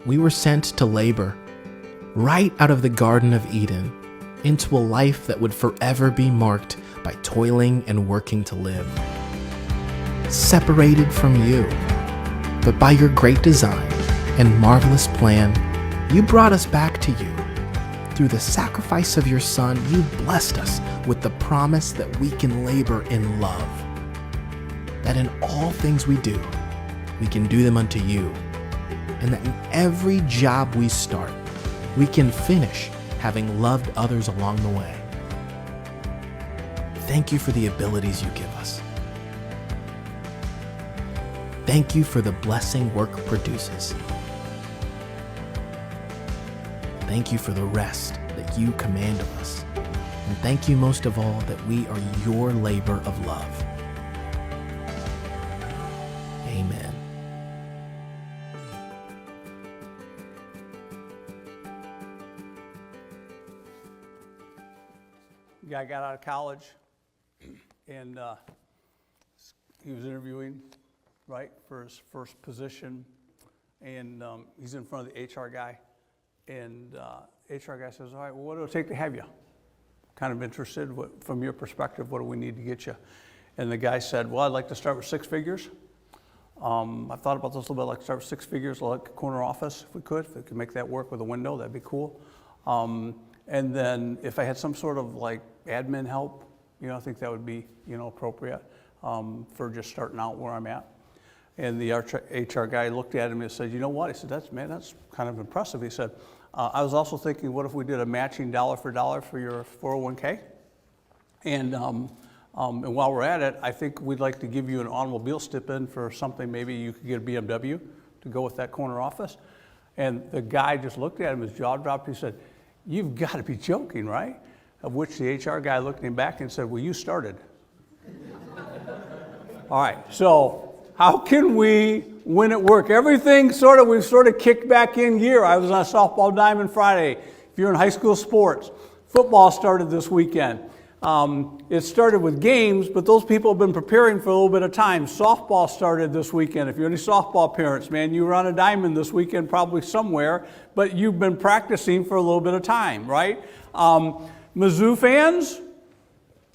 We were sent to labor, right out of the Garden of Eden, into a life that would forever be marked by toiling and working to live. Separated from you, but by your great design and marvelous plan, you brought us back to you. Through the sacrifice of your Son, you blessed us with the promise that we can labor in love. That in all things we do, we can do them unto you. And that in every job we start, we can finish having loved others along the way. Thank you for the abilities you give us. Thank you for the blessing work produces. Thank you for the rest that you command of us. And thank you most of all that we are your labor of love. Amen. The guy got out of college and he was interviewing, right, for his first position. And he's in front of the HR guy. And HR guy says, all right, well, what will it take to have you? Kind of interested, from your perspective, what do we need to get you? And the guy said, well, I'd like to start with 6 figures. I've thought about this a little bit. I'd like to start with 6 figures, like a corner office, if we could make that work with a window, that'd be cool. And then if I had some sort of like admin help, I think that would be, appropriate for just starting out where I'm at. And the HR guy looked at him and said, you know what? He said, that's kind of impressive. He said, I was also thinking, what if we did a matching dollar for dollar for your 401k? And while we're at it, I think we'd like to give you an automobile stipend for something. Maybe you could get a BMW to go with that corner office. And the guy just looked at him, his jaw dropped. He said, you've got to be joking, right? Of which the HR guy looked at him back and said, well, you started. All right, so how can we win at work? Everything we've sort of kicked back in gear. I was on a softball diamond Friday. If you're in high school sports, football started this weekend. It started with games, but those people have been preparing for a little bit of time. Softball started this weekend. If you're any softball parents, man, you were on a diamond this weekend probably somewhere, but you've been practicing for a little bit of time, right? Mizzou fans,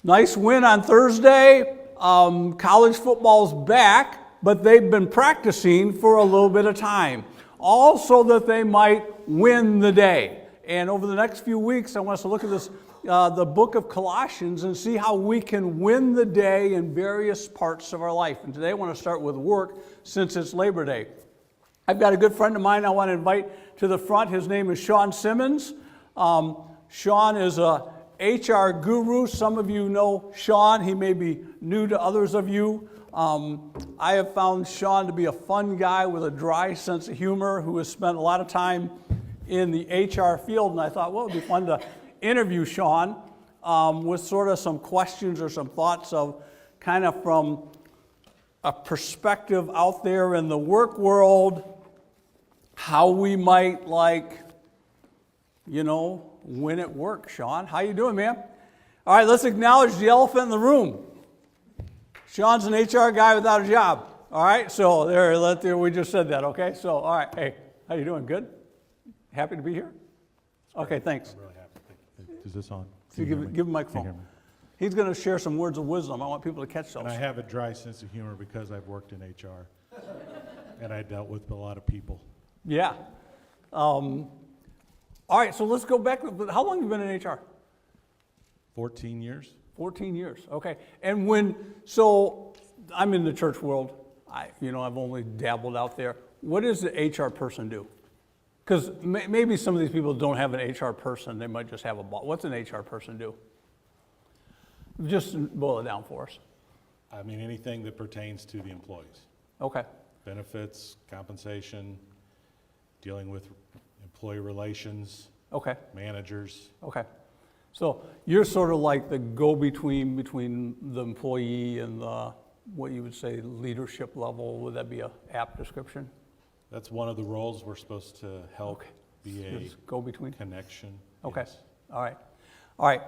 nice win on Thursday. College football's back, but they've been practicing for a little bit of time, all so that they might win the day. And over the next few weeks, I want us to look at this, the book of Colossians, and see how we can win the day in various parts of our life. And today I want to start with work, since it's Labor Day. I've got a good friend of mine I want to invite to the front. His name is Sean Simmons. Sean is a HR guru. Some of you know Sean. He may be new to others of you. I have found Sean to be a fun guy with a dry sense of humor who has spent a lot of time in the HR field. And I thought, well, it would be fun to interview Sean with sort of some questions or some thoughts of kind of from a perspective out there in the work world, how we might win at work. Sean, how you doing, man? All right, let's acknowledge the elephant in the room. Sean's an HR guy without a job. All right, so there, we just said that, okay? So, all right, hey, how you doing? Good? Happy to be here? Okay, thanks. I'm really happy. Is this on? So give him a microphone. He's going to share some words of wisdom. I want people to catch those. And I have a dry sense of humor because I've worked in HR. And I dealt with a lot of people. Yeah. All right, so let's go back. How long have you been in HR? 14 years. 14 years, okay. And so I'm in the church world. I've only dabbled out there. What does the HR person do? Because maybe some of these people don't have an HR person. They might just have a boss. What's an HR person do? Just boil it down for us. I mean, anything that pertains to the employees. Okay. Benefits, compensation, dealing with employee relations. Okay. Managers. Okay. So you're sort of like the go-between between the employee and the, what you would say, leadership level. Would that be an apt description? That's one of the roles we're supposed to help be a go-between connection. Okay. Yes. All right.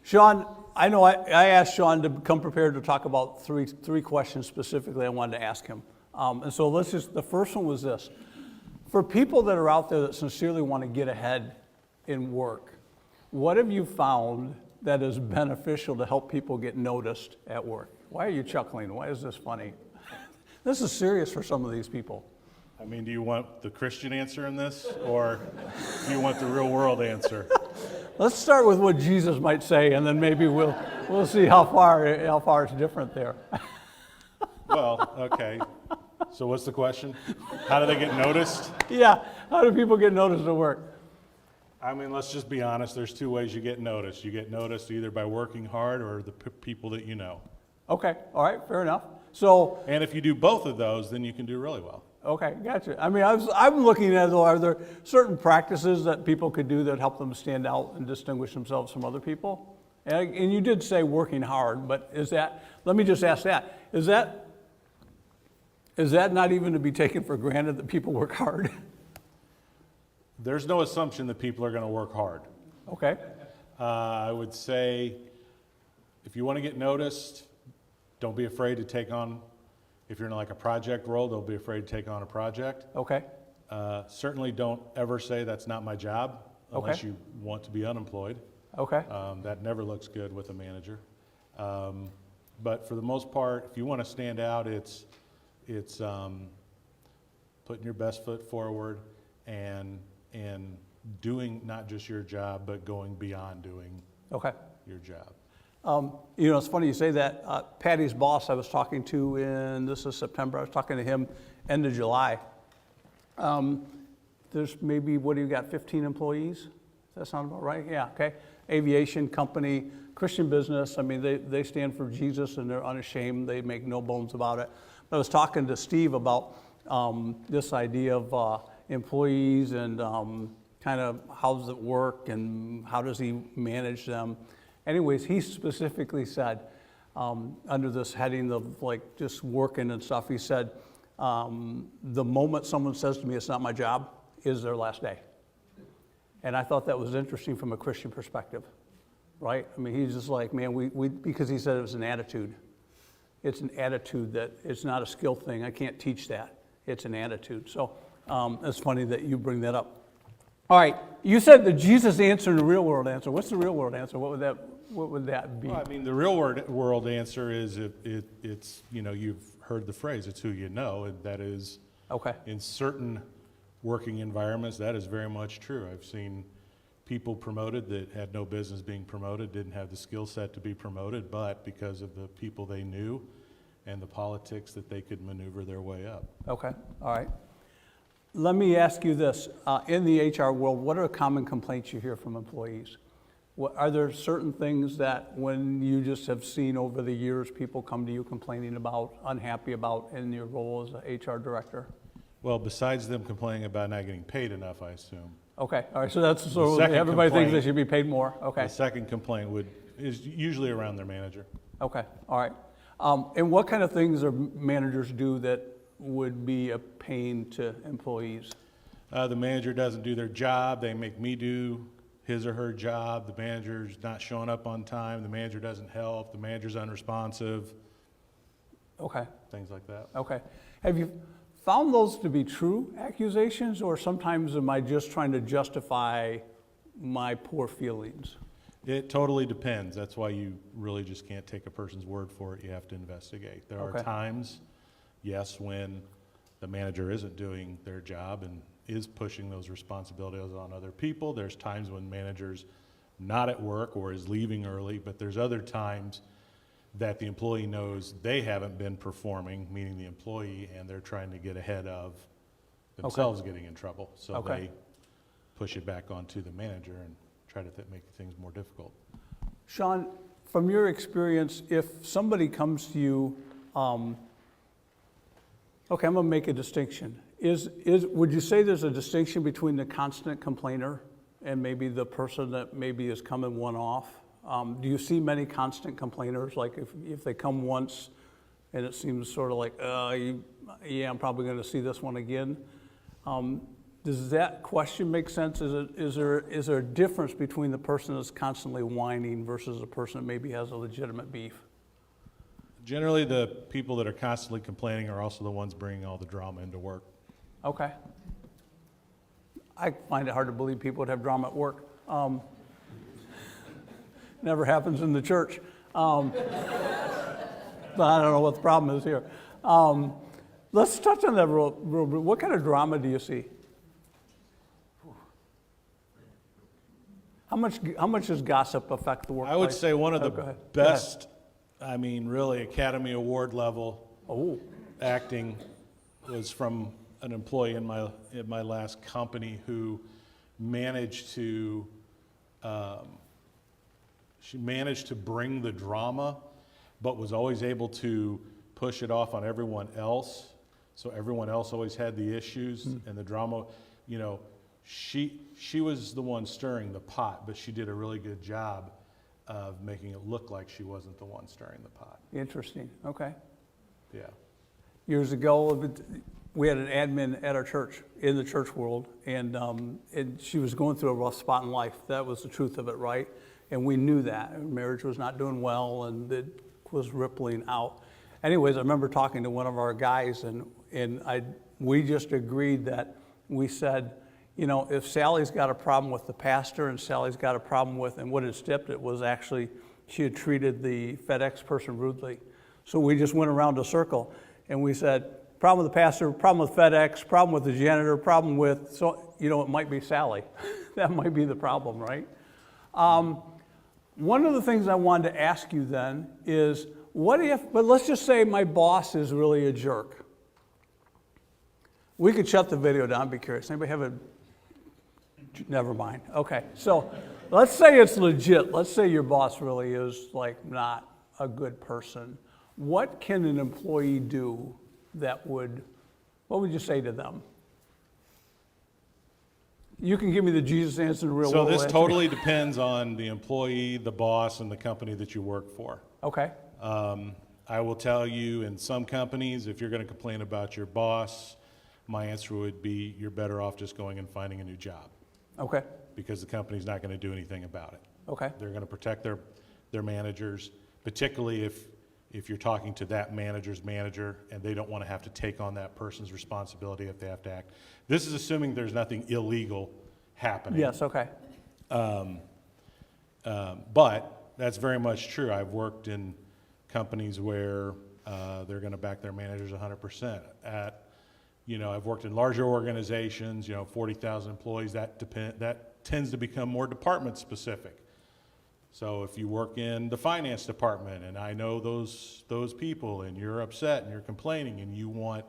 Sean, I know I asked Sean to come prepared to talk about three questions specifically I wanted to ask him. And so the first one was this. For people that are out there that sincerely want to get ahead in work, what have you found that is beneficial to help people get noticed at work? Why are you chuckling? Why is this funny? This is serious for some of these people. I mean, do you want the Christian answer in this, or do you want the real world answer? Let's start with what Jesus might say, and then maybe we'll see how far it's different there. Well, okay. So what's the question? How do they get noticed? Yeah, how do people get noticed at work? I mean, let's just be honest. There's two ways you get noticed. You get noticed either by working hard or the people that you know. Okay, all right, fair enough. So, And if you do both of those, then you can do really well. okay, gotcha. I mean, I'm looking at, though, are there certain practices that people could do that help them stand out and distinguish themselves from other people? And you did say working hard, but is that, let me just ask that, is that not even to be taken for granted that people work hard? There's no assumption that people are going to work hard. Okay, I would say if you want to get noticed, don't be afraid to take on, if you're in like a project role, don't be afraid to take on a project. okay, Certainly don't ever say that's not my job unless Okay. you want to be unemployed. okay, That never looks good with a manager. But for the most part, if you want to stand out, it's putting your best foot forward and doing not just your job, but going beyond doing okay. your job. You know, it's funny you say that. Patty's boss I was talking to this is September, I was talking to him end of July. There's maybe, what do you got, 15 employees? Does that sound about right? Yeah, okay. Aviation company, Christian business. I mean, they stand for Jesus and they're unashamed. They make no bones about it. But I was talking to Steve about this idea of employees and kind of how does it work and how does he manage them. Anyways, he specifically said, under this heading of like just working and stuff, he said, the moment someone says to me it's not my job is their last day. And I thought that was interesting from a Christian perspective, right? I mean, he's just like, man, we because he said it was an attitude. It's an attitude that it's not a skill thing. I can't teach that. It's an attitude. So it's funny that you bring that up. All right, you said the Jesus answer and the real world answer. What's the real world answer? What would that be? Well, I mean, the real world answer is it's, you know, you've heard the phrase, it's who you know, and that is, Okay, in certain working environments, that is very much true. I've seen people promoted that had no business being promoted, didn't have the skill set to be promoted, but because of the people they knew and the politics that they could maneuver their way up. okay, all right. Let me ask you this. In the HR world, what are common complaints you hear from employees? Are there certain things that when you just have seen over the years people come to you complaining about, unhappy about in your role as an HR director? Well, besides them complaining about not getting paid enough, I assume. Okay, all right, so that's, so second everybody thinks they complaint- should be paid more, okay, The second complaint is usually around their manager. okay, all right. And what kind of things are managers do that would be a pain to employees? The manager doesn't do their job. They make me do his or her job. The manager's not showing up on time. The manager doesn't help. The manager's unresponsive. Okay, Things like that. okay. Have you found those to be true accusations, or sometimes am I just trying to justify my poor feelings? It totally depends. That's why you really just can't take a person's word for it. You have to investigate. There Okay. are times, yes, when the manager isn't doing their job and is pushing those responsibilities on other people. There's times when manager's not at work or is leaving early, but there's other times that the employee knows they haven't been performing, meaning the employee, and they're trying to get ahead of themselves getting in trouble. So Okay. they push it back onto the manager and try to make things more difficult. Sean, from your experience, if somebody comes to you, okay, I'm gonna make a distinction. Would you say there's a distinction between the constant complainer and maybe the person that maybe is coming one-off? Do you see many constant complainers? Like if they come once and it seems sort of like, yeah, I'm probably gonna see this one again. Does that question make sense? Is there a difference between the person that's constantly whining versus a person that maybe has a legitimate beef? Generally, the people that are constantly complaining are also the ones bringing all the drama into work. Okay. I find it hard to believe people would have drama at work. Never happens in the church. But I don't know what the problem is here. Let's touch on that real bit. What kind of drama do you see? How much does gossip affect the workplace? I would say one of the Go ahead. best, I mean, really Academy Award level acting was from an employee in my last company who managed to she managed to bring the drama, but was always able to push it off on everyone else. So everyone else always had the issues and the drama. You know, she was the one stirring the pot, but she did a really good job of making it look like she wasn't the one stirring the pot. Interesting. Okay. Yeah. Years ago, we had an admin at our church, in the church world, and she was going through a rough spot in life. That was the truth of it, right? And we knew that. Marriage was not doing well, and it was rippling out. Anyways, I remember talking to one of our guys, and we just agreed that we said, you know, if Sally's got a problem with the pastor and Sally's got a problem with, and what had stepped it was actually she had treated the FedEx person rudely. So we just went around a circle, and we said, problem with the pastor, problem with FedEx, problem with the janitor, problem with, so, you know, it might be Sally. That might be the problem, right? One of the things I wanted to ask you then is, what if, but let's just say my boss is really a jerk. We could shut the video down, be curious. Anybody have a, never mind. Okay, so let's say it's legit. Let's say your boss really is like not a good person. What can an employee do that would, what would you say to them? You can give me the Jesus answer in the real world. So this totally depends on the employee, the boss, and the company that you work for. Okay. I will tell you, in some companies, if you're going to complain about your boss, my answer would be you're better off just going and finding a new job. Okay. Because the company's not going to do anything about it. Okay. They're going to protect their managers, particularly if you're talking to that manager's manager and they don't want to have to take on that person's responsibility if they have to act. This is assuming there's nothing illegal happening. Yes, okay. But that's very much true. I've worked in companies where they're going to back their managers 100%. I've worked in larger organizations, 40,000 employees. That tends to become more department specific. So if you work in the finance department and I know those people and you're upset and you're complaining and you want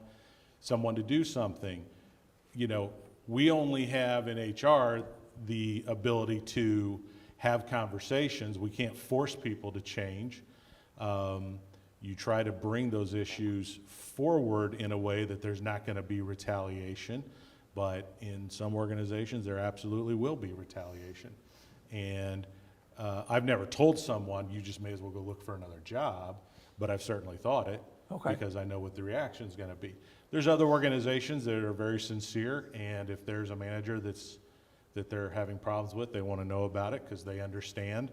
someone to do something, we only have in HR the ability to have conversations. We can't force people to change. You try to bring those issues forward in a way that there's not going to be retaliation, but in some organizations there absolutely will be retaliation. And I've never told someone you just may as well go look for another job, but I've certainly thought it. Okay. Because I know what the reaction is going to be. There's other organizations that are very sincere, and if there's a manager that they're having problems with, they want to know about it because they understand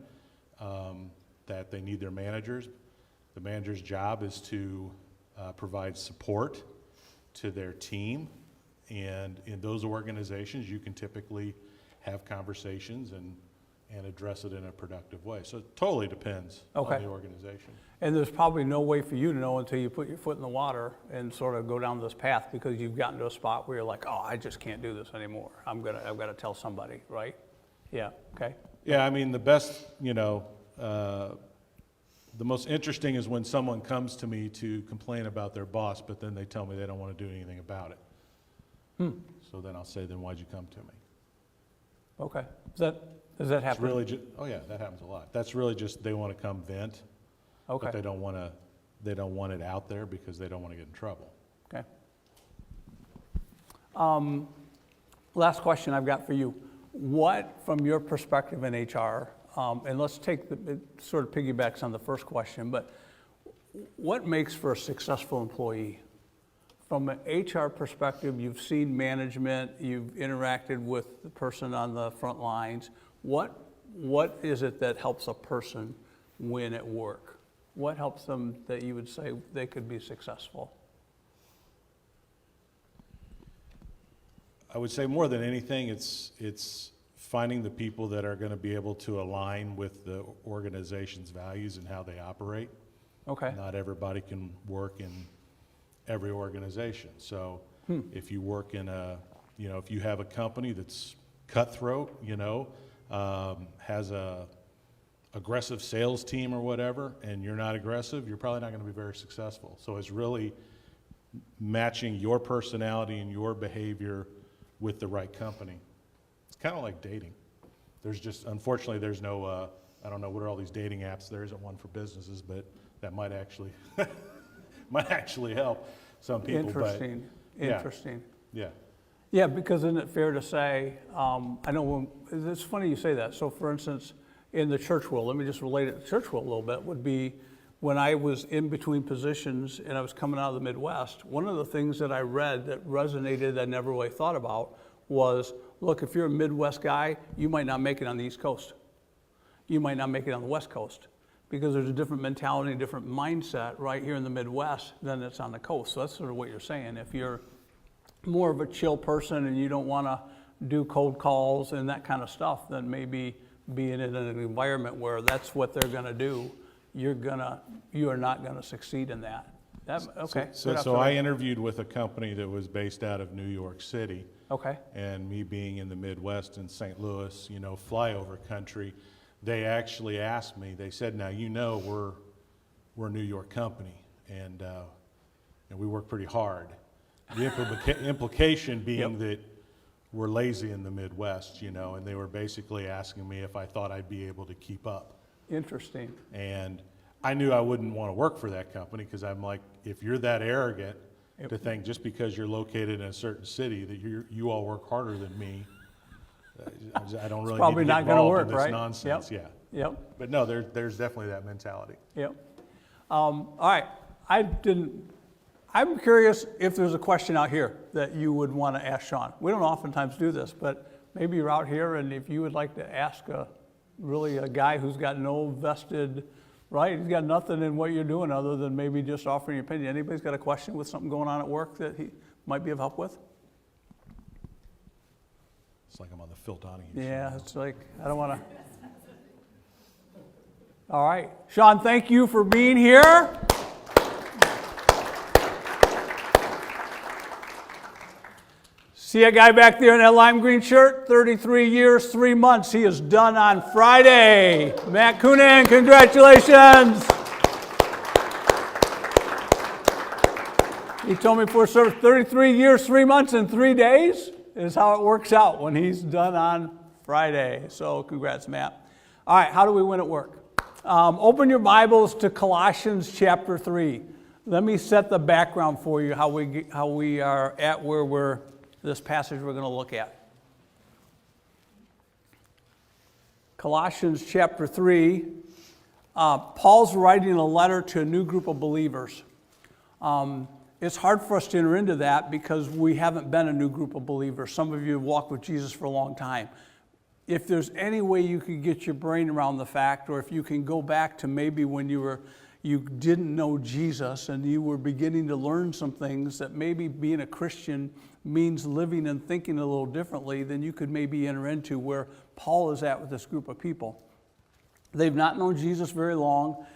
that they need their managers. The manager's job is to provide support to their team, and in those organizations you can typically have conversations and address it in a productive way. So it totally depends on the organization. And there's probably no way for you to know until you put your foot in the water and sort of go down this path because you've gotten to a spot where you're like, oh, I just can't do this anymore. I've got to tell somebody, right? Yeah, okay. Yeah, I mean, the best, the most interesting is when someone comes to me to complain about their boss, but then they tell me they don't want to do anything about it. So then I'll say, then why'd you come to me? Okay. Does that happen? It's really oh yeah, that happens a lot. That's really just they want to come vent. Okay. But they don't want it out there because they don't want to get in trouble. Okay. Last question I've got for you. What, from your perspective in HR, and let's take it sort of piggybacks on the first question, but what makes for a successful employee? From an HR perspective, you've seen management, you've interacted with the person on the front lines. What is it that helps a person win at work? What helps them that you would say they could be successful? I would say more than anything, it's finding the people that are going to be able to align with the organization's values and how they operate. Okay. Not everybody can work in every organization. So if you work in if you have a company that's cutthroat, has a aggressive sales team or whatever, and you're not aggressive, you're probably not going to be very successful. So it's really matching your personality and your behavior with the right company. It's kind of like dating. Unfortunately, there's no, I don't know what are all these dating apps. There isn't one for businesses, but that might actually help some people. Interesting. But, yeah. Interesting. Yeah. Yeah, because isn't it fair to say, I know it's funny you say that. So for instance, in the church world, let me just relate it to church world a little bit, would be when I was in between positions and I was coming out of the Midwest, one of the things that I read that resonated that I never really thought about was, look, if you're a Midwest guy, you might not make it on the East Coast. You might not make it on the West Coast because there's a different mentality, a different mindset right here in the Midwest than it's on the coast. So that's sort of what you're saying. If you're more of a chill person and you don't want to do cold calls and that kind of stuff, then maybe being in an environment where that's what they're going to do, you are not going to succeed in that. Okay. So I interviewed with a company that was based out of New York City. Okay. And me being in the Midwest in St. Louis, flyover country, they actually asked me, they said, now we're a New York company and we work pretty hard. The implication being that we're lazy in the Midwest, and they were basically asking me if I thought I'd be able to keep up. Interesting. And I knew I wouldn't want to work for that company because I'm like, if you're that arrogant to think just because you're located in a certain city that you all work harder than me, I don't really probably need to not get going to involved work, in this right? nonsense. Yep. Yeah. Yep. But no, there's definitely that mentality. Yep. All right. I'm curious if there's a question out here that you would want to ask Sean. We don't oftentimes do this, but maybe you're out here and if you would like to ask a guy who's got no vested, right? He's got nothing in what you're doing other than maybe just offering your opinion. Anybody's got a question with something going on at work that he might be of help with? It's like I'm on the Phil Donahue show. Yeah, it's like, I don't want to. All right. Sean, thank you for being here. See a guy back there in that lime green shirt? 33 years, 3 months. He is done on Friday. Matt Coonan, congratulations. He told me before service, 33 years, 3 months, and 3 days is how it works out when he's done on Friday. So congrats, Matt. All right, how do we win at work? Open your Bibles to Colossians chapter 3. Let me set the background for you, how we are at where this passage we're going to look at. Colossians chapter 3, Paul's writing a letter to a new group of believers. It's hard for us to enter into that because we haven't been a new group of believers. Some of you have walked with Jesus for a long time. If there's any way you could get your brain around the fact, or if you can go back to maybe when you didn't know Jesus and you were beginning to learn some things that maybe being a Christian means living and thinking a little differently, then you could maybe enter into where Paul is at with this group of people. They've not known Jesus very long.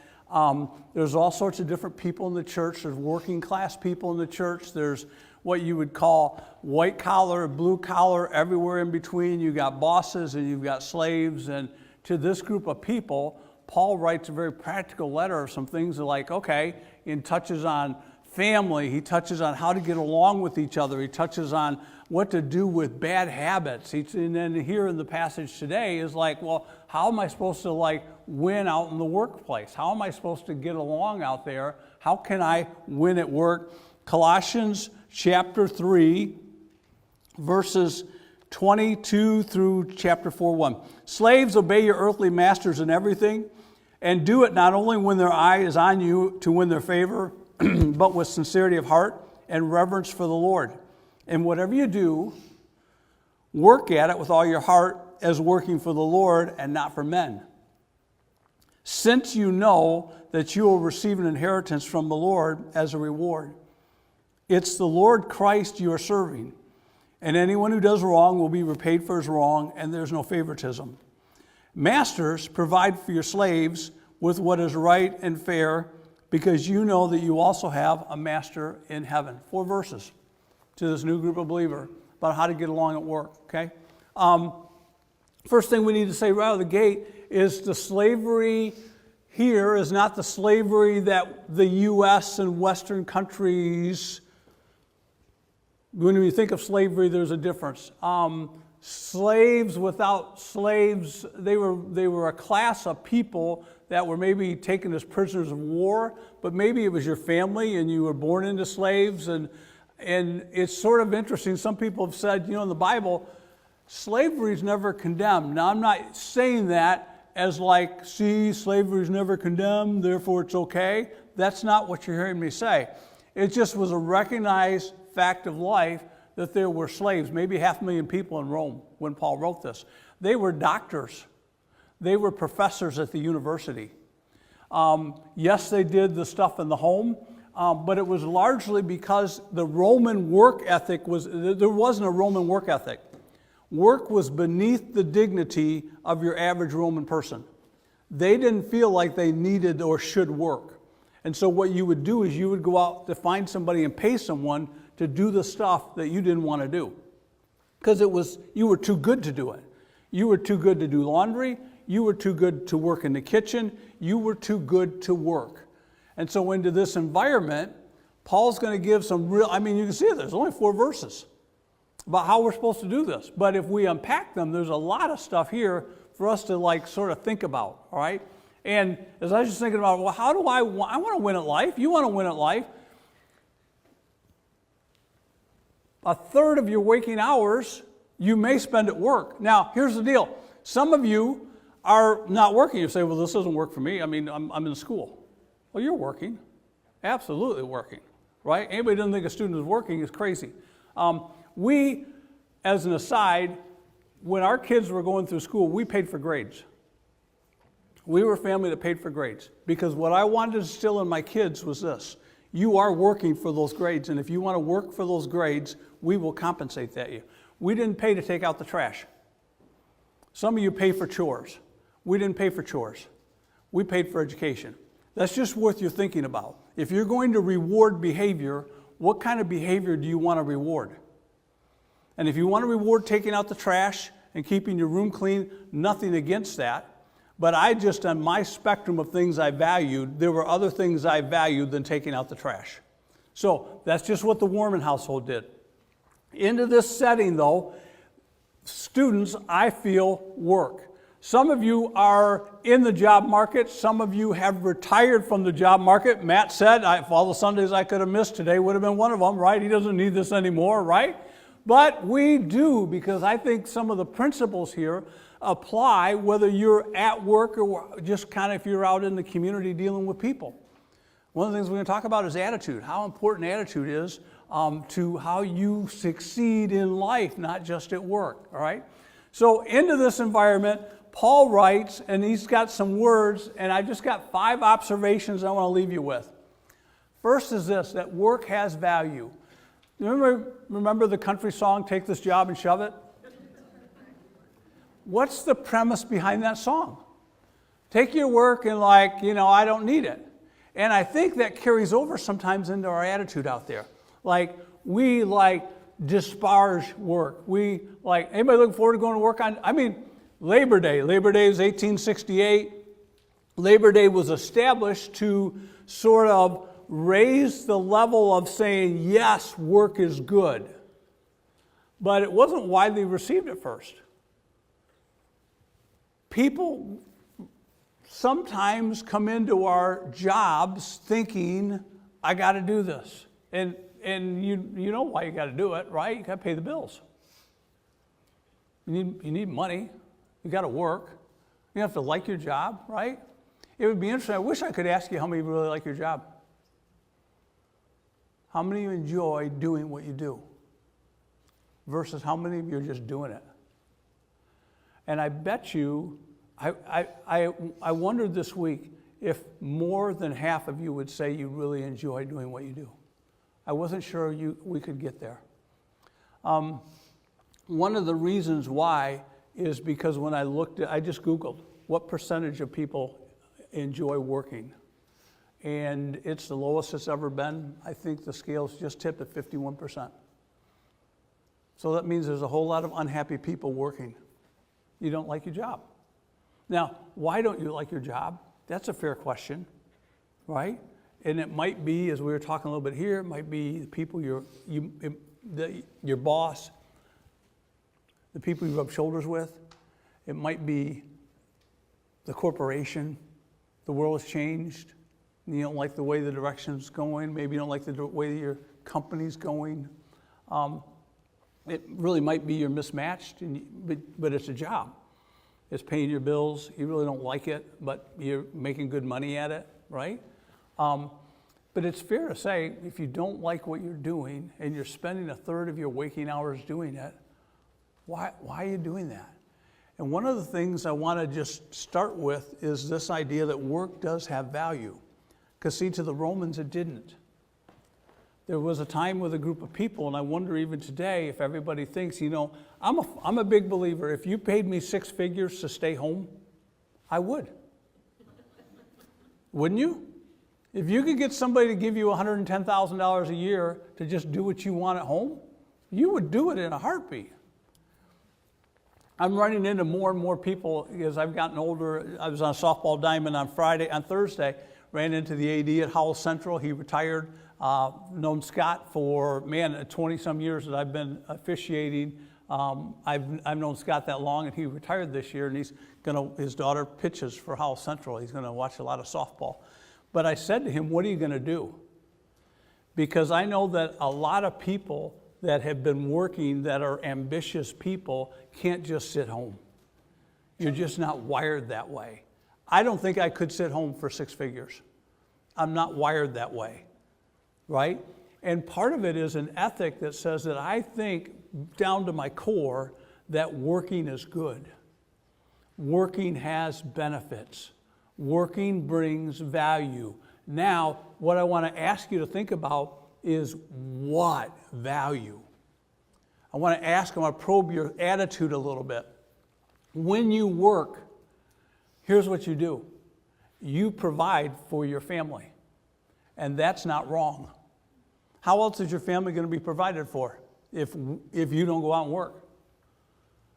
There's all sorts of different people in the church. There's working class people in the church. There's what you would call white collar, blue collar, everywhere in between. You've got bosses and you've got slaves. And to this group of people, Paul writes a very practical letter of some things like, okay, and touches on family. He touches on how to get along with each other. He touches on what to do with bad habits. And then here in the passage today is like, well, how am I supposed to win out in the workplace? How am I supposed to get along out there? How can I win at work? Colossians chapter 3, verses 22 through chapter 4:1. Slaves, obey your earthly masters in everything, and do it not only when their eye is on you to win their favor, but with sincerity of heart and reverence for the Lord. And whatever you do, work at it with all your heart as working for the Lord and not for men, since you know that you will receive an inheritance from the Lord as a reward. It's the Lord Christ you are serving. And anyone who does wrong will be repaid for his wrong, and there's no favoritism. Masters, provide for your slaves with what is right and fair, because you know that you also have a master in heaven. 4 verses to this new group of believers about how to get along at work, okay? First thing we need to say right out of the gate is the slavery here is not the slavery that the U.S. and Western countries, when you think of slavery, there's a difference. Slaves without slaves, they were a class of people that were maybe taken as prisoners of war, but maybe it was your family and you were born into slaves. And it's sort of interesting. Some people have said, in the Bible, slavery is never condemned. Now, I'm not saying that as like, see, slavery is never condemned, therefore it's okay. That's not what you're hearing me say. It just was a recognized fact of life that there were slaves, maybe 500,000 people in Rome when Paul wrote this. They were doctors. They were professors at the university. Yes, they did the stuff in the home, but it was largely because the Roman work ethic there wasn't a Roman work ethic. Work was beneath the dignity of your average Roman person. They didn't feel like they needed or should work. And so what you would do is you would go out to find somebody and pay someone to do the stuff that you didn't want to do. Because you were too good to do it. You were too good to do laundry. You were too good to work in the kitchen. You were too good to work. And so into this environment, Paul's going to give some you can see it, there's only 4 verses about how we're supposed to do this. But if we unpack them, there's a lot of stuff here for us to sort of think about, all right? And as I was just thinking about, well, how do I want to win at life? You want to win at life. 1/3 of your waking hours you may spend at work. Now, here's the deal. Some of you are not working. You say, well, this doesn't work for me. I'm in school. Well, you're working. Absolutely working, right? Anybody who doesn't think a student is working is crazy. We, as an aside, when our kids were going through school, we paid for grades. We were a family that paid for grades because what I wanted to instill in my kids was this. You are working for those grades, and if you want to work for those grades, we will compensate that you. We didn't pay to take out the trash. Some of you pay for chores. We didn't pay for chores. We paid for education. That's just worth your thinking about. If you're going to reward behavior, what kind of behavior do you want to reward? And if you want to reward taking out the trash and keeping your room clean, nothing against that. But on my spectrum of things I valued, there were other things I valued than taking out the trash. So that's just what the Warman household did. Into this setting, though, students, I feel, work. Some of you are in the job market. Some of you have retired from the job market. Matt said, if all the Sundays I could have missed today would have been one of them, right? He doesn't need this anymore, right? But we do, because I think some of the principles here apply whether you're at work or just kind of if you're out in the community dealing with people. One of the things we're going to talk about is attitude, how important attitude is to how you succeed in life, not just at work, all right? So into this environment, Paul writes, and he's got some words, and I've just got 5 observations I want to leave you with. First is this, that work has value. Remember the country song, Take This Job and Shove It? What's the premise behind that song? Take your work and I don't need it. And I think that carries over sometimes into our attitude out there. We disparage work. Anybody looking forward to going to work on, Labor Day. Labor Day is 1868. Labor Day was established to sort of raise the level of saying, yes, work is good. But it wasn't widely received at first. People sometimes come into our jobs thinking, I got to do this. And you know why you got to do it, right? You got to pay the bills. You need money. You got to work. You have to like your job, right? It would be interesting. I wish I could ask you how many of you really like your job. How many of you enjoy doing what you do? Versus how many of you are just doing it? And I bet you, I wondered this week if more than half of you would say you really enjoy doing what you do. I wasn't sure we could get there. one of the reasons why is because when I just Googled what percentage of people enjoy working. And it's the lowest it's ever been. I think the scale's just tipped at 51%. So that means there's a whole lot of unhappy people working. You don't like your job. Now, why don't you like your job? That's a fair question, right? And it might be, as we were talking a little bit here, it might be the people your boss, the people you rub shoulders with. It might be the corporation. The world has changed. You don't like the way the direction's going. Maybe you don't like the way your company's going. It really might be you're mismatched, but it's a job. It's paying your bills. You really don't like it, but you're making good money at it, right? But it's fair to say, if you don't like what you're doing and you're spending a third of your waking hours doing it, why are you doing that? And one of the things I want to just start with is this idea that work does have value. Because see, to the Romans, it didn't. There was a time with a group of people, and I wonder even today if everybody thinks, I'm a big believer. If you paid me 6 figures to stay home, I would. Wouldn't you? If you could get somebody to give you $110,000 a year to just do what you want at home, you would do it in a heartbeat. I'm running into more and more people as I've gotten older. I was on a softball diamond on Thursday, ran into the AD at Howell Central. He retired. Known Scott for, 20-some years that I've been officiating. I've known Scott that long, and he retired this year, and his daughter pitches for Howell Central. He's going to watch a lot of softball. But I said to him, what are you going to do? Because I know that a lot of people that have been working that are ambitious people can't just sit home. You're just not wired that way. I don't think I could sit home for 6 figures. I'm not wired that way, right? And part of it is an ethic that says that I think down to my core that working is good. Working has benefits. Working brings value. Now, what I want to ask you to think about is what value? I want to probe your attitude a little bit. When you work, here's what you do. You provide for your family, and that's not wrong. How else is your family going to be provided for if you don't go out and work?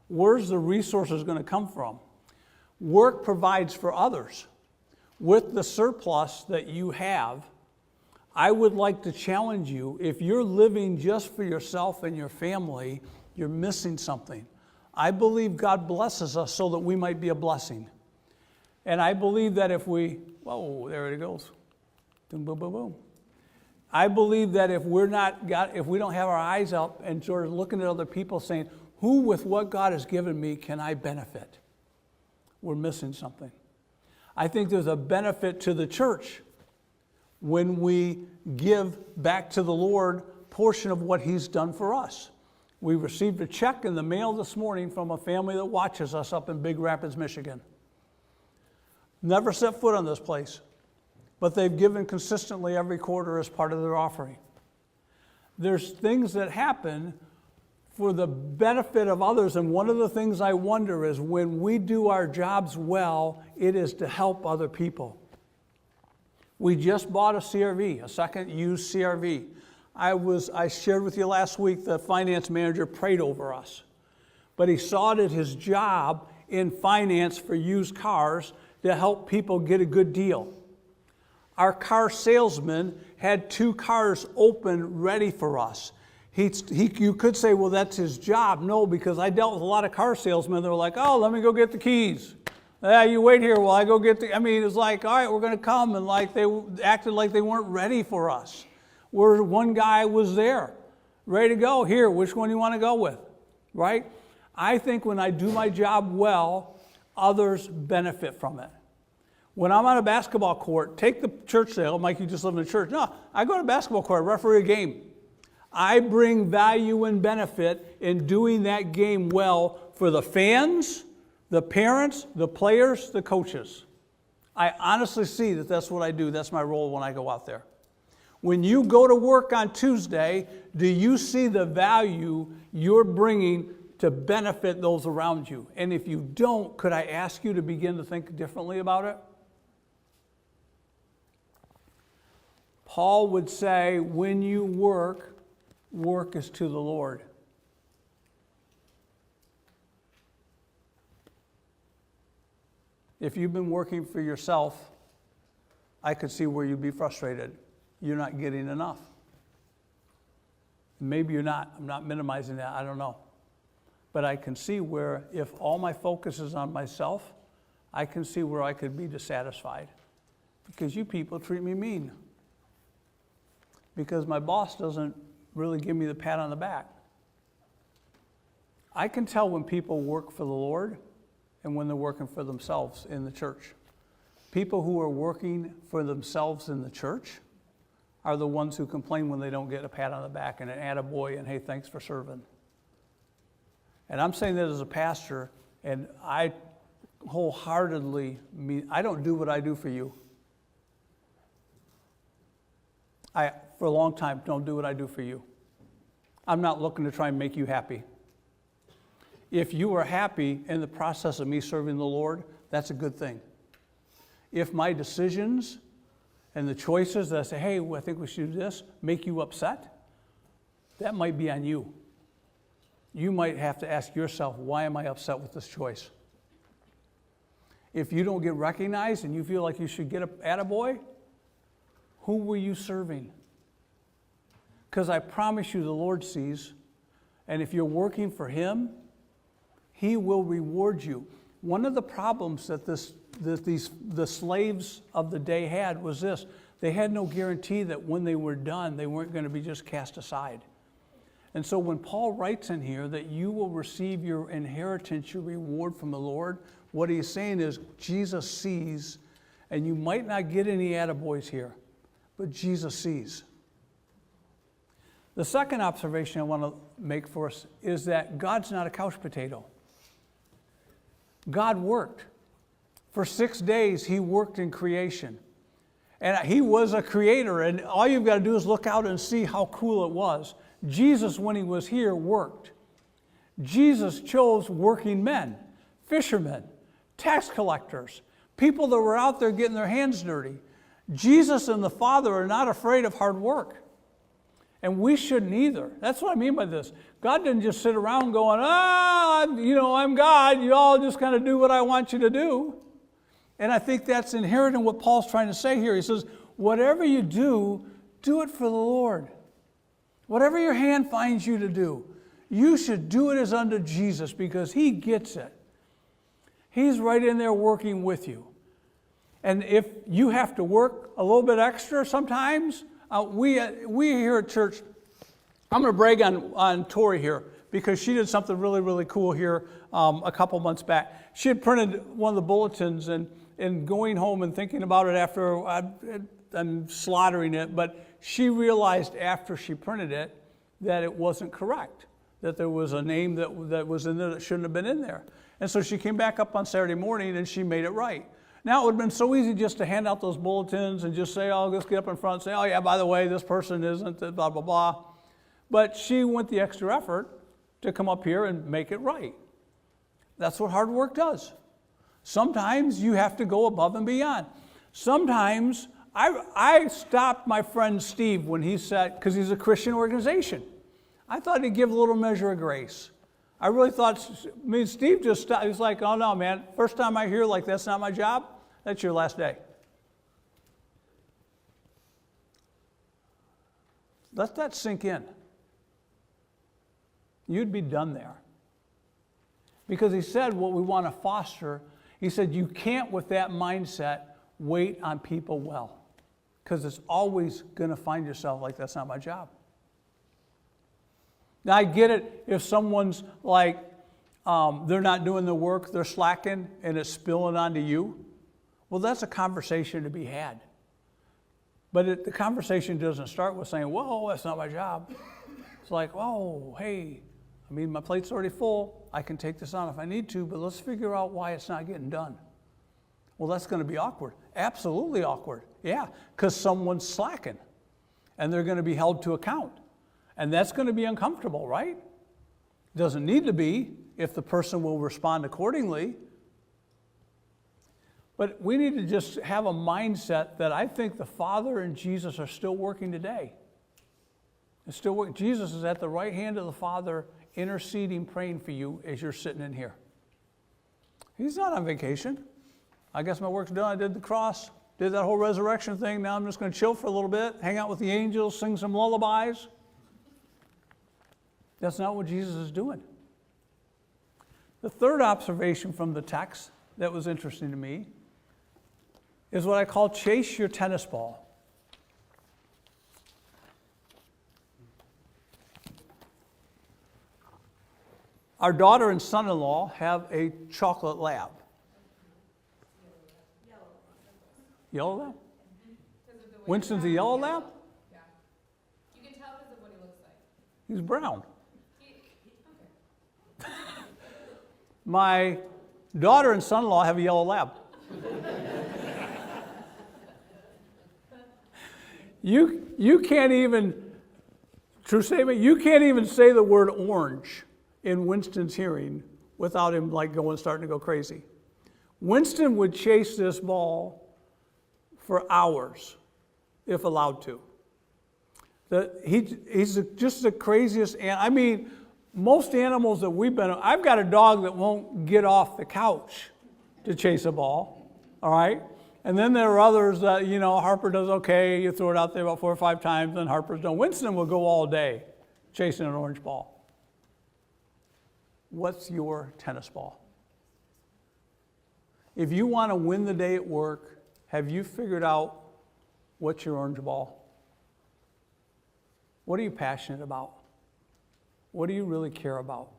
Where's the resources going to come from? Work provides for others. With the surplus that you have, I would like to challenge you, if you're living just for yourself and your family, you're missing something. I believe God blesses us so that we might be a blessing. And I believe that if there it goes. Boom, boom, boom, boom. I believe that if we don't have our eyes up and sort of looking at other people saying, who with what God has given me can I benefit? We're missing something. I think there's a benefit to the church when we give back to the Lord a portion of what He's done for us. We received a check in the mail this morning from a family that watches us up in Big Rapids, Michigan. Never set foot on this place, but they've given consistently every quarter as part of their offering. There's things that happen for the benefit of others, and one of the things I wonder is when we do our jobs well, it is to help other people. We just bought a CRV, a second used CRV. I shared with you last week the finance manager prayed over us, but he saw it as his job in finance for used cars to help people get a good deal. Our car salesman had 2 cars open ready for us. You could say, well, that's his job. No, because I dealt with a lot of car salesmen that were like, oh, let me go get the keys. You wait here while I go get it was like, all right, we're going to come. And like they acted like they weren't ready for us. Where one guy was there, ready to go. Here, which one do you want to go with, right? I think when I do my job well, others benefit from it. When I'm on a basketball court, take the church sale, Mike, you just live in a church. No, I go to a basketball court, referee a game. I bring value and benefit in doing that game well for the fans, the parents, the players, the coaches. I honestly see that that's what I do. That's my role when I go out there. When you go to work on Tuesday, do you see the value you're bringing to benefit those around you? And if you don't, could I ask you to begin to think differently about it? Paul would say, when you work, work is to the Lord. If you've been working for yourself, I could see where you'd be frustrated. You're not getting enough. Maybe you're not. I'm not minimizing that. I don't know. But I can see where if all my focus is on myself, I can see where I could be dissatisfied. Because you people treat me mean. Because my boss doesn't really give me the pat on the back. I can tell when people work for the Lord and when they're working for themselves in the church. People who are working for themselves in the church are the ones who complain when they don't get a pat on the back and an attaboy and hey, thanks for serving. And I'm saying that as a pastor, and I wholeheartedly mean, I don't do what I do for you. I, for a long time, don't do what I do for you. I'm not looking to try and make you happy. If you are happy in the process of me serving the Lord, that's a good thing. If my decisions and the choices that I say, hey, I think we should do this, make you upset, that might be on you. You might have to ask yourself, why am I upset with this choice? If you don't get recognized and you feel like you should get an attaboy, who were you serving? Because I promise you the Lord sees, and if you're working for Him, He will reward you. One of the problems that the slaves of the day had was this. They had no guarantee that when they were done, they weren't going to be just cast aside. And so when Paul writes in here that you will receive your inheritance, your reward from the Lord, what he's saying is Jesus sees, and you might not get any attaboys here, but Jesus sees. The second observation I want to make for us is that God's not a couch potato. God worked. For 6 days, He worked in creation. And He was a creator, and all you've got to do is look out and see how cool it was. Jesus, when He was here, worked. Jesus chose working men, fishermen, tax collectors, people that were out there getting their hands dirty. Jesus and the Father are not afraid of hard work. And we shouldn't either. That's what I mean by this. God didn't just sit around going, I'm God. You all just kind of do what I want you to do. And I think that's inherent in what Paul's trying to say here. He says, whatever you do, do it for the Lord. Whatever your hand finds you to do, you should do it as unto Jesus because He gets it. He's right in there working with you. And if you have to work a little bit extra sometimes, we here at church, I'm going to brag on Tori here because she did something really, really cool here a couple months back. She had printed one of the bulletins and going home and thinking about it after I'm slaughtering it, but she realized after she printed it that it wasn't correct, that there was a name that was in there that shouldn't have been in there. And so she came back up on Saturday morning and she made it right. Now, it would have been so easy just to hand out those bulletins and just say, oh, just get up in front and say, oh, yeah, by the way, this person isn't, blah, blah, blah. But she went the extra effort to come up here and make it right. That's what hard work does. Sometimes you have to go above and beyond. Sometimes I stopped my friend Steve when he said, because he's a Christian organization, I thought he'd give a little measure of grace. I really thought, Steve just stopped. He was like, oh no, man, first time I hear like that's not my job, that's your last day. Let that sink in. You'd be done there. Because he said what we want to foster, he said you can't with that mindset wait on people well. Because it's always going to find yourself like that's not my job. Now I get it if someone's like, they're not doing the work, they're slacking, and it's spilling onto you. Well, that's a conversation to be had. But the conversation doesn't start with saying, whoa, that's not my job. It's like, oh, hey, my plate's already full. I can take this on if I need to, but let's figure out why it's not getting done. Well, that's going to be awkward. Absolutely awkward. Yeah, because someone's slacking, and they're going to be held to account. And that's going to be uncomfortable, right? Doesn't need to be if the person will respond accordingly. But we need to just have a mindset that I think the Father and Jesus are still working today. It's still working. Jesus is at the right hand of the Father, interceding, praying for you as you're sitting in here. He's not on vacation. I guess my work's done. I did the cross, did that whole resurrection thing. Now I'm just going to chill for a little bit, hang out with the angels, sing some lullabies. That's not what Jesus is doing. The third observation from the text that was interesting to me is what I call chase your tennis ball. Our daughter and son-in-law have a chocolate lab. Yellow lab? Winston's a yellow lab? Yeah. You can tell because of what he looks like. He's brown. My daughter and son-in-law have a yellow lab. You can't even, true statement, you can't even say the word orange in Winston's hearing without him starting to go crazy. Winston would chase this ball for hours if allowed to. He's just the craziest, I mean, most animals that I've got a dog that won't get off the couch to chase a ball, all right? And then there are others that, Harper does okay, you throw it out there about 4 or 5 times, then Harper's done. Winston will go all day chasing an orange ball. What's your tennis ball? If you want to win the day at work, have you figured out what's your orange ball? What are you passionate about? What do you really care about?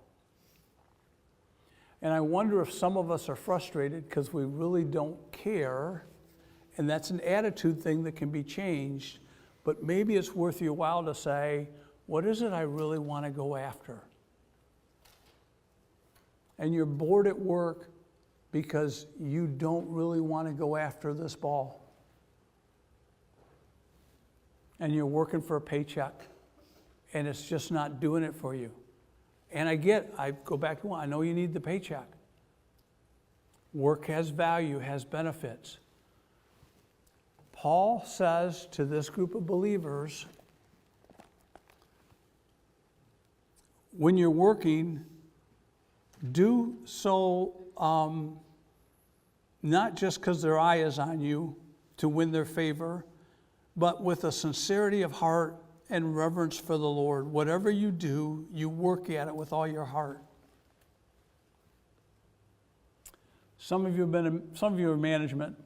And I wonder if some of us are frustrated because we really don't care, and that's an attitude thing that can be changed, but maybe it's worth your while to say, what is it I really want to go after? And you're bored at work because you don't really want to go after this ball. And you're working for a paycheck, and it's just not doing it for you. And I go back to one, I know you need the paycheck. Work has value, has benefits. Paul says to this group of believers, when you're working, do so not just because their eye is on you to win their favor, but with a sincerity of heart and reverence for the Lord. Whatever you do, you work at it with all your heart. Some of you are in management,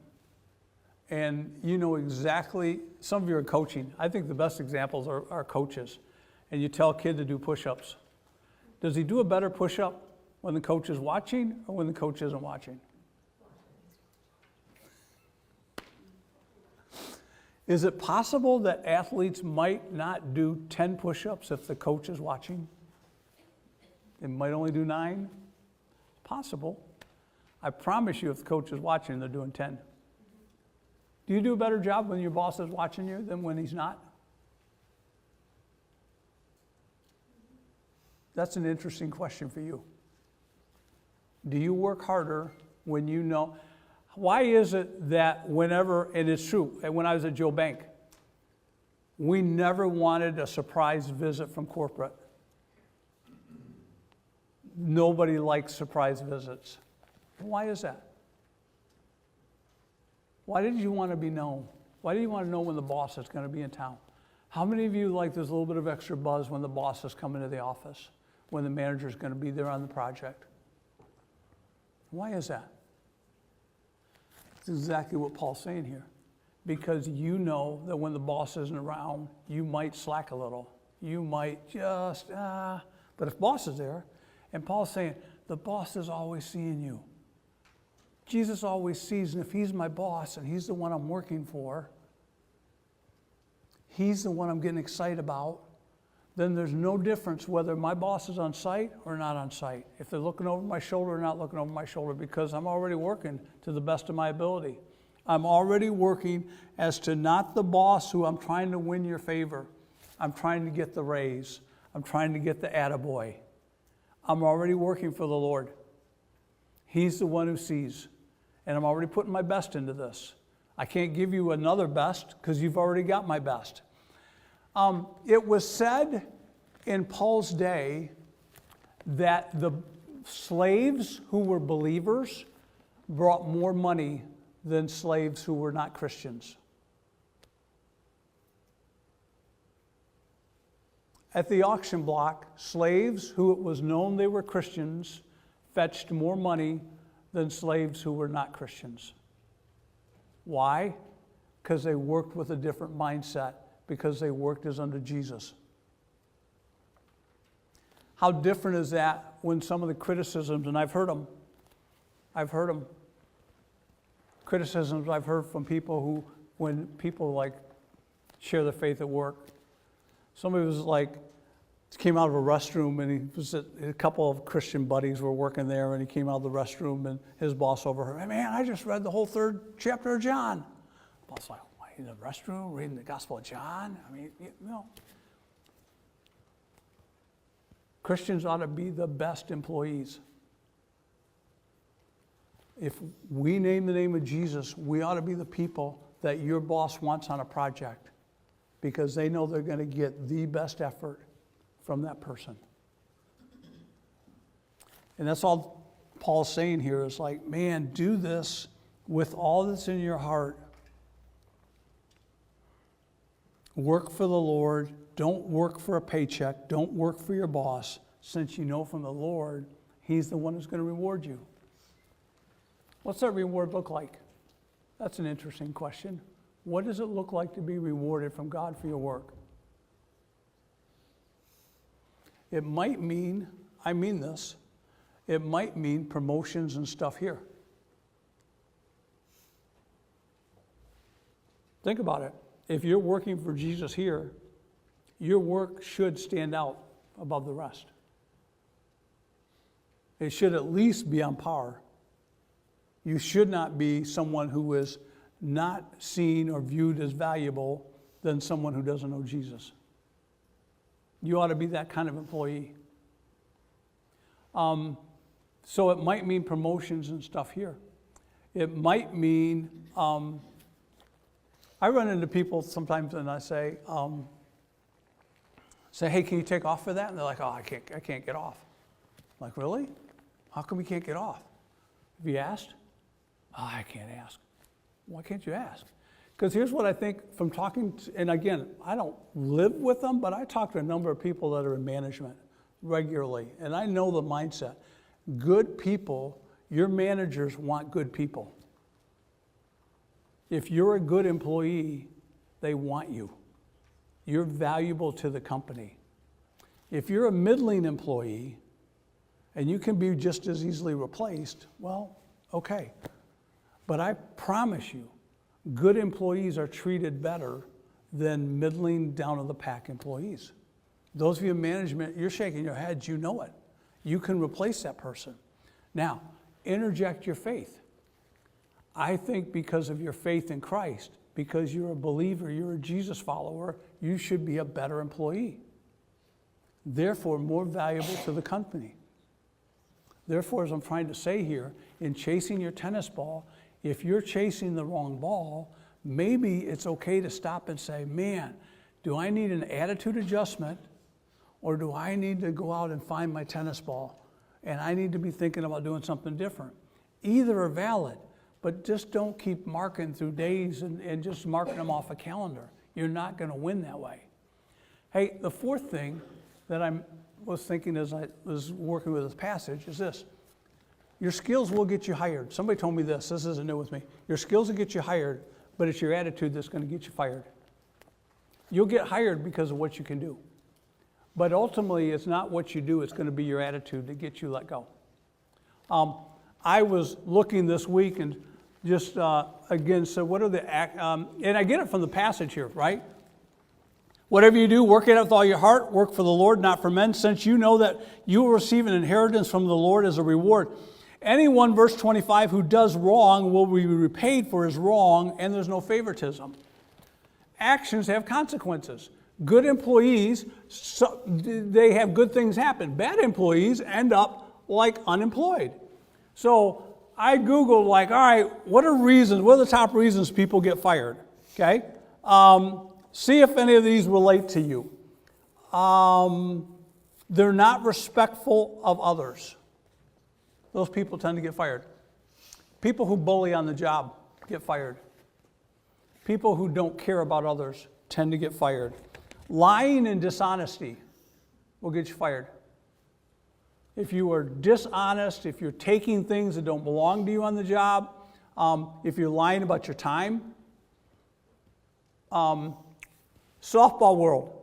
and you know exactly, some of you are coaching. I think the best examples are coaches. And you tell a kid to do push-ups. Does he do a better push-up when the coach is watching or when the coach isn't watching? Is it possible that athletes might not do 10 push-ups if the coach is watching? They might only do 9? Possible. I promise you if the coach is watching, they're doing 10. Do you do a better job when your boss is watching you than when he's not? That's an interesting question for you. Do you work harder when you know? Why is it that whenever, and it's true, when I was at Joe Bank, we never wanted a surprise visit from corporate. Nobody likes surprise visits. Why is that? Why did you want to be known? Why do you want to know when the boss is going to be in town? How many of you like there's a little bit of extra buzz when the boss is coming to the office, when the manager is going to be there on the project? Why is that? It's exactly what Paul's saying here. Because you know that when the boss isn't around, you might slack a little. You might just, but if boss is there, and Paul's saying, the boss is always seeing you. Jesus always sees, and if he's my boss and he's the one I'm working for, he's the one I'm getting excited about, then there's no difference whether my boss is on site or not on site. If they're looking over my shoulder or not looking over my shoulder, because I'm already working to the best of my ability. I'm already working as to not the boss who I'm trying to win your favor. I'm trying to get the raise. I'm trying to get the attaboy. I'm already working for the Lord. He's the one who sees. And I'm already putting my best into this. I can't give you another best because you've already got my best. It was said in Paul's day that the slaves who were believers brought more money than slaves who were not Christians. At the auction block, slaves who it was known they were Christians fetched more money than slaves who were not Christians. Why? Because they worked with a different mindset, because they worked as under Jesus. How different is that when some of the criticisms, and I've heard them, criticisms I've heard from people who, when people like share their faith at work, somebody was like, came out of a restroom and he was a couple of Christian buddies were working there and he came out of the restroom and his boss overheard, "Hey man, I just read the whole 3rd chapter of John." The boss like, "Why, in the restroom reading the Gospel of John?" I mean, you know. Christians ought to be the best employees. If we name the name of Jesus, we ought to be the people that your boss wants on a project because they know they're going to get the best effort from that person. And that's all Paul's saying here is like, man, do this with all that's in your heart. Work for the Lord. Don't work for a paycheck. Don't work for your boss. Since you know from the Lord, He's the one who's going to reward you. What's that reward look like? That's an interesting question. What does it look like to be rewarded from God for your work? It might mean, I mean this, it might mean promotions and stuff here. Think about it. If you're working for Jesus here, your work should stand out above the rest. It should at least be on par. You should not be someone who is not seen or viewed as valuable than someone who doesn't know Jesus. You ought to be that kind of employee. So it might mean promotions and stuff here. It might mean, I run into people sometimes and I say, "Hey, can you take off for that?" And they're like, "Oh, I can't get off." I'm like, "Really? How come you can't get off? Have you asked?" "Oh, I can't ask." Why can't you ask? Because here's what I think from talking to, and again, I don't live with them, but I talk to a number of people that are in management regularly, and I know the mindset. Good people, your managers want good people. If you're a good employee, they want you. You're valuable to the company. If you're a middling employee, and you can be just as easily replaced, well, okay. But I promise you, good employees are treated better than middling down to the pack employees. Those of you in management, you're shaking your heads, you know it. You can replace that person. Now, interject your faith. I think because of your faith in Christ, because you're a believer, you're a Jesus follower, you should be a better employee. Therefore, more valuable to the company. Therefore, as I'm trying to say here, in chasing your tennis ball, if you're chasing the wrong ball, maybe it's okay to stop and say, man, do I need an attitude adjustment or do I need to go out and find my tennis ball and I need to be thinking about doing something different? Either are valid, but just don't keep marking through days and just marking them off a calendar. You're not going to win that way. Hey, the fourth thing that I was thinking as I was working with this passage is this. Your skills will get you hired. Somebody told me this isn't new with me. Your skills will get you hired, but it's your attitude that's going to get you fired. You'll get hired because of what you can do. But ultimately, it's not what you do, it's going to be your attitude that gets you let go. I was looking this week and just, again, so what are the, and I get it from the passage here, right? Whatever you do, work it out with all your heart, work for the Lord, not for men, since you know that you will receive an inheritance from the Lord as a reward. Anyone, verse 25, who does wrong will be repaid for his wrong, and there's no favoritism. Actions have consequences. Good employees, they have good things happen. Bad employees end up like unemployed. So I Googled, like, all right, what are the top reasons people get fired? Okay? See if any of these relate to you. They're not respectful of others. Those people tend to get fired. People who bully on the job get fired. People who don't care about others tend to get fired. Lying and dishonesty will get you fired. If you are dishonest, if you're taking things that don't belong to you on the job, if you're lying about your time. Softball world.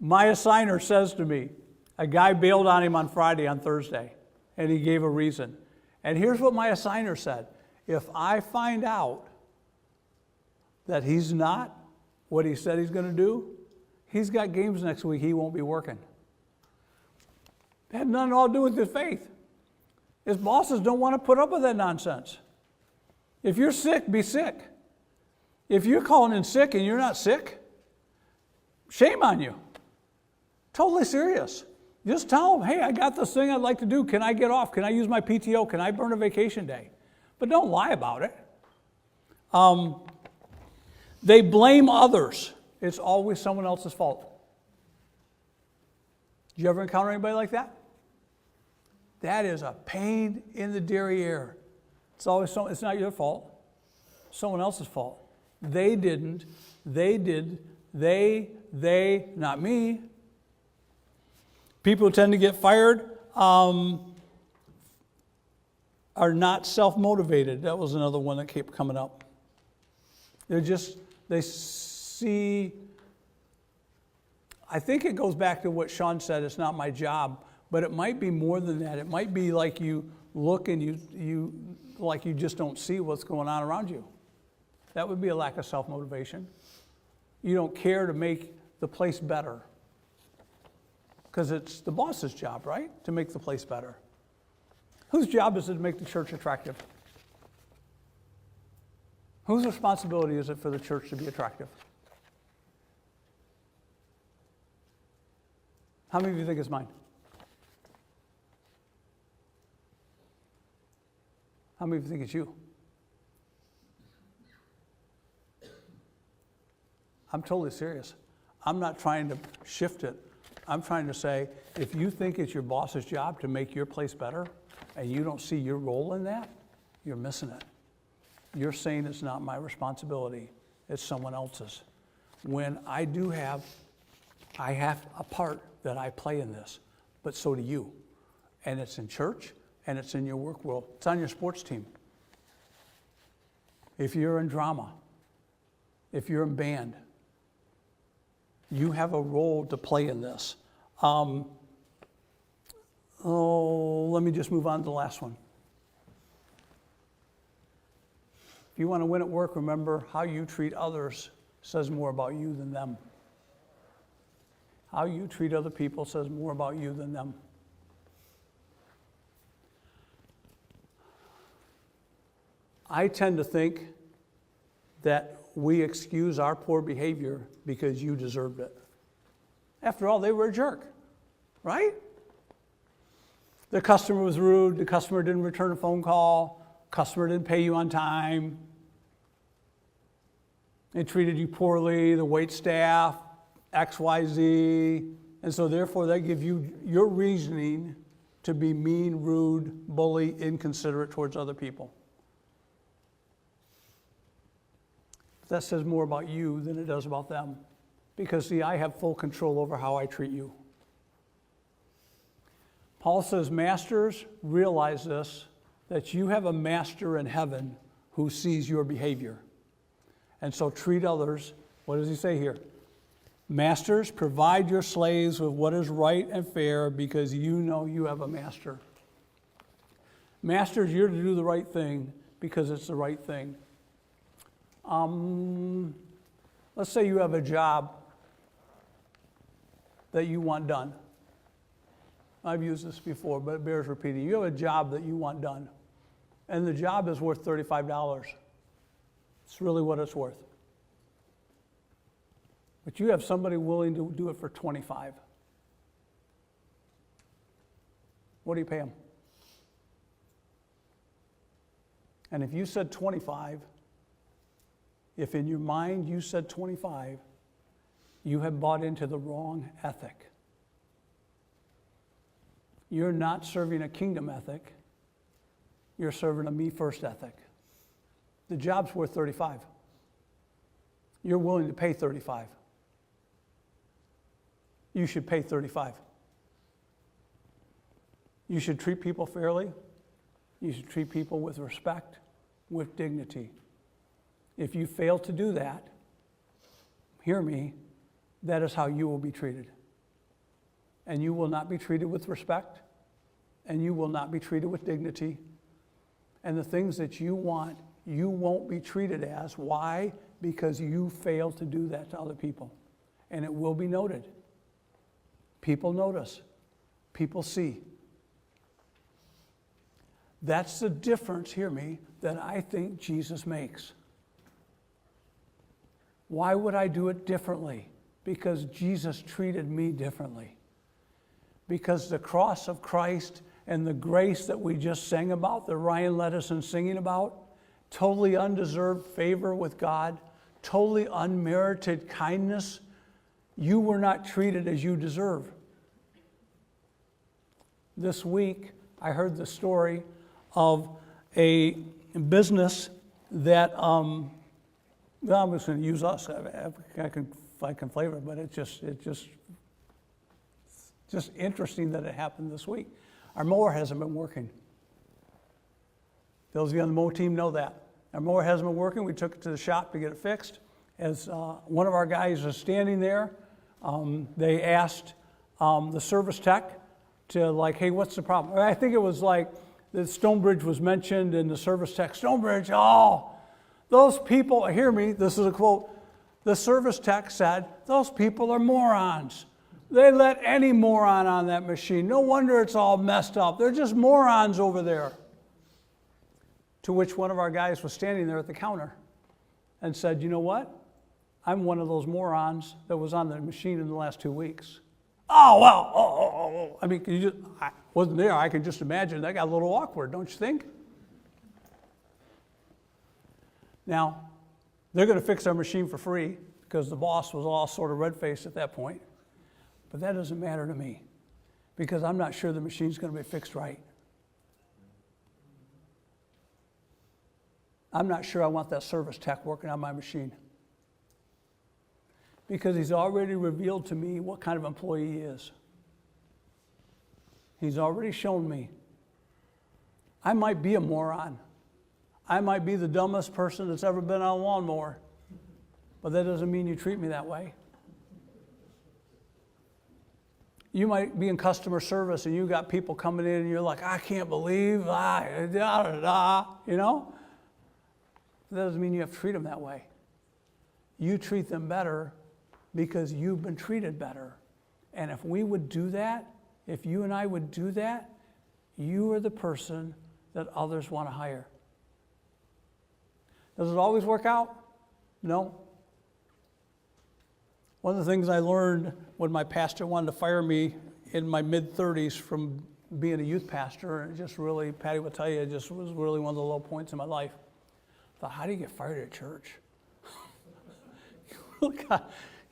My assigner says to me, a guy bailed on him on Friday on Thursday, and he gave a reason. And here's what my assigner said. If I find out that he's not what he said he's going to do, he's got games next week, he won't be working. It had nothing at all to do with his faith. His bosses don't want to put up with that nonsense. If you're sick, be sick. If you're calling in sick and you're not sick, shame on you. Totally serious. Just tell them, hey, I got this thing I'd like to do. Can I get off? Can I use my PTO? Can I burn a vacation day? But don't lie about it. They blame others. It's always someone else's fault. Did you ever encounter anybody like that? That is a pain in the derriere. It's always it's not your fault. Someone else's fault. They didn't. They did. They, not me. People who tend to get fired are not self-motivated. That was another one that kept coming up. They see, I think it goes back to what Sean said, it's not my job, but it might be more than that. It might be like you look and you like you just don't see what's going on around you. That would be a lack of self-motivation. You don't care to make the place better. Because it's the boss's job, right? To make the place better. Whose job is it to make the church attractive? Whose responsibility is it for the church to be attractive? How many of you think it's mine? How many of you think it's you? I'm totally serious. I'm not trying to shift it. I'm trying to say, if you think it's your boss's job to make your place better and you don't see your role in that, you're missing it. You're saying it's not my responsibility, it's someone else's. When I have a part that I play in this, but so do you. And it's in church and it's in your work world. It's on your sports team. If you're in drama, if you're in band, you have a role to play in this. Let me just move on to the last one. If you want to win at work, remember how you treat others says more about you than them. How you treat other people says more about you than them. I tend to think that we excuse our poor behavior because you deserved it. After all, they were a jerk, right? The customer was rude, the customer didn't return a phone call, customer didn't pay you on time, they treated you poorly, the wait staff, XYZ, and so therefore they give you your reasoning to be mean, rude, bully, inconsiderate towards other people. That says more about you than it does about them. Because, see, I have full control over how I treat you. Paul says, masters, realize this, that you have a master in heaven who sees your behavior. And so treat others, what does he say here? Masters, provide your slaves with what is right and fair because you know you have a master. Masters, you're to do the right thing because it's the right thing. Let's say you have a job that you want done. I've used this before, but it bears repeating. You have a job that you want done, and the job is worth $35. It's really what it's worth. but you have somebody willing to do it for 25. What do you pay them? And if you said 25, if in your mind you said 25, you have bought into the wrong ethic. You're not serving a kingdom ethic. You're serving a me first ethic. The job's worth 35. You're willing to pay 35. You should pay 35. You should treat people fairly. You should treat people with respect, with dignity. If you fail to do that, hear me, that is how you will be treated. And you will not be treated with respect, and you will not be treated with dignity. And the things that you want, you won't be treated as. Why? Because you failed to do that to other people. And it will be noted. People notice. People see. That's the difference, hear me, that I think Jesus makes. Why would I do it differently? Because Jesus treated me differently. Because the cross of Christ and the grace that we just sang about, that Ryan led us in singing about, totally undeserved favor with God, totally unmerited kindness, you were not treated as you deserve. This week, I heard the story of a business that, well, I'm just going to use us. I can flavor it, but it's just interesting that it happened this week. Our mower hasn't been working. Those of you on the mow team know that. Our mower hasn't been working. We took it to the shop to get it fixed. As one of our guys was standing there, they asked the service tech to like, hey, what's the problem? I think it was like that Stonebridge was mentioned in the service tech. Stonebridge, oh, those people, hear me, this is a quote. The service tech said, those people are morons. They let any moron on that machine. No wonder it's all messed up. They're just morons over there. To which one of our guys was standing there at the counter and said, you know what? I'm one of those morons that was on the machine in the last 2 weeks. Oh, well, I mean, I wasn't there. I can just imagine that got a little awkward, don't you think? Now, they're going to fix our machine for free because the boss was all sort of red-faced at that point. But that doesn't matter to me because I'm not sure the machine's going to be fixed right. I'm not sure I want that service tech working on my machine because he's already revealed to me what kind of employee he is. He's already shown me. I might be a moron. I might be the dumbest person that's ever been on a lawnmower, but that doesn't mean you treat me that way. You might be in customer service and you got people coming in and you're like, I can't believe, you know? That doesn't mean you have to treat them that way. You treat them better because you've been treated better. And if we would do that, if you and I would do that, you are the person that others want to hire. Does it always work out? No. One of the things I learned when my pastor wanted to fire me in my mid-30s from being a youth pastor, and it just really, Patty will tell you, it just was really one of the low points in my life. I thought, how do you get fired at church?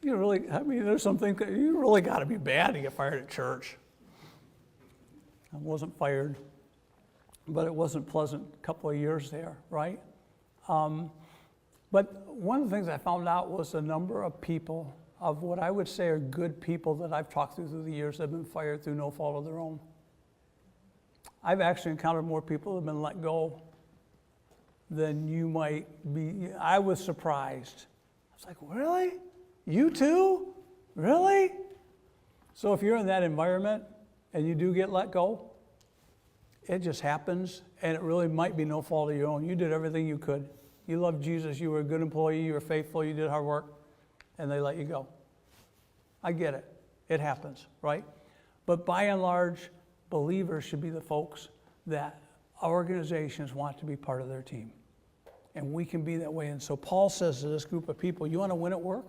There's something, you really got to be bad to get fired at church. I wasn't fired, but it wasn't pleasant a couple of years there, right? But one of the things I found out was the number of people, of what I would say are good people that I've talked to through the years that have been fired through no fault of their own. I've actually encountered more people that have been let go than you might be. I was surprised. I was like, really? You too? Really? So if you're in that environment and you do get let go, it just happens, and it really might be no fault of your own. You did everything you could. You loved Jesus. You were a good employee. You were faithful. You did hard work, and they let you go. I get it. It happens, right? But by and large, believers should be the folks that organizations want to be part of their team. And we can be that way. And so Paul says to this group of people, you want to win at work?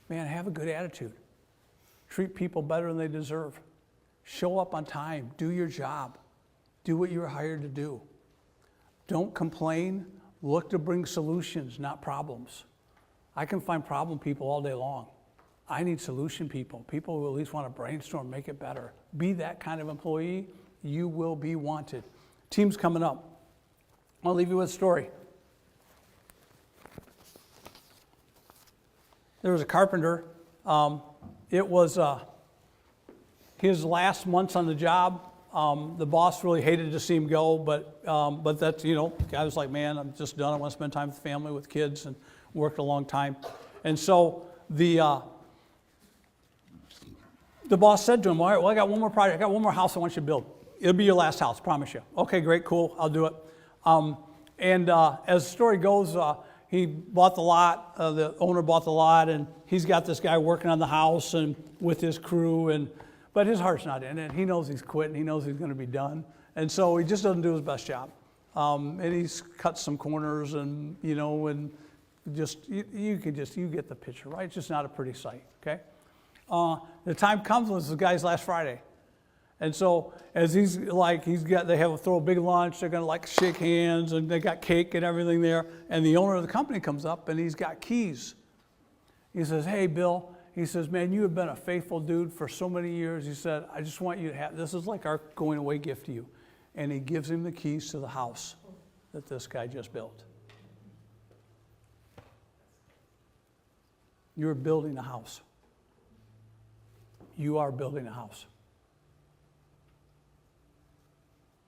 Man, have a good attitude. Treat people better than they deserve. Show up on time. Do your job. Do what you were hired to do. Don't complain. Look to bring solutions, not problems. I can find problem people all day long. I need solution people. People who at least want to brainstorm, make it better. Be that kind of employee. You will be wanted. Team's coming up. I'll leave you with a story. There was a carpenter. It was his last months on the job. The boss really hated to see him go, but that's, the guy was like, man, I'm just done. I want to spend time with the family, with kids, and worked a long time. And so the boss said to him, all right, well, I got one more project. I got one more house I want you to build. It'll be your last house, promise you. Okay, great, cool, I'll do it. As the story goes, he bought the lot, the owner bought the lot, and he's got this guy working on the house and with his crew, but his heart's not in it. He knows he's quitting. He knows he's going to be done. And so he just doesn't do his best job. And he's cut some corners and, and just, you get the picture, right? It's just not a pretty sight, okay? The time comes when it's the guy's last Friday. And so as they throw a big lunch, they're going to shake hands, and they got cake and everything there. And the owner of the company comes up and he's got keys. He says, hey, Bill. He says, man, you have been a faithful dude for so many years. He said, I just want you to have, this is like our going away gift to you. And he gives him the keys to the house that this guy just built. You're building a house. You are building a house.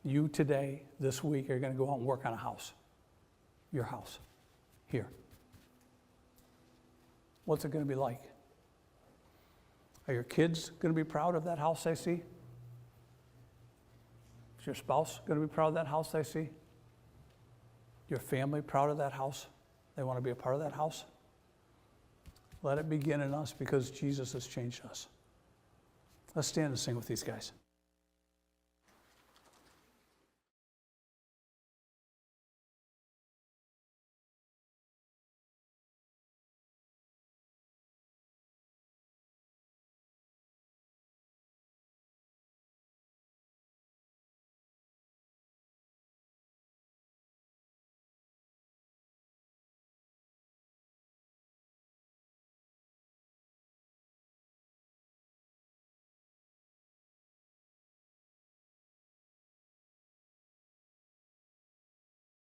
You today, this week, are going to go out and work on a house. Your house. Here. What's it going to be like? Are your kids going to be proud of that house they see? Is your spouse going to be proud of that house they see? Your family proud of that house? They want to be a part of that house? Let it begin in us, because Jesus has changed us. Let's stand and sing with these guys.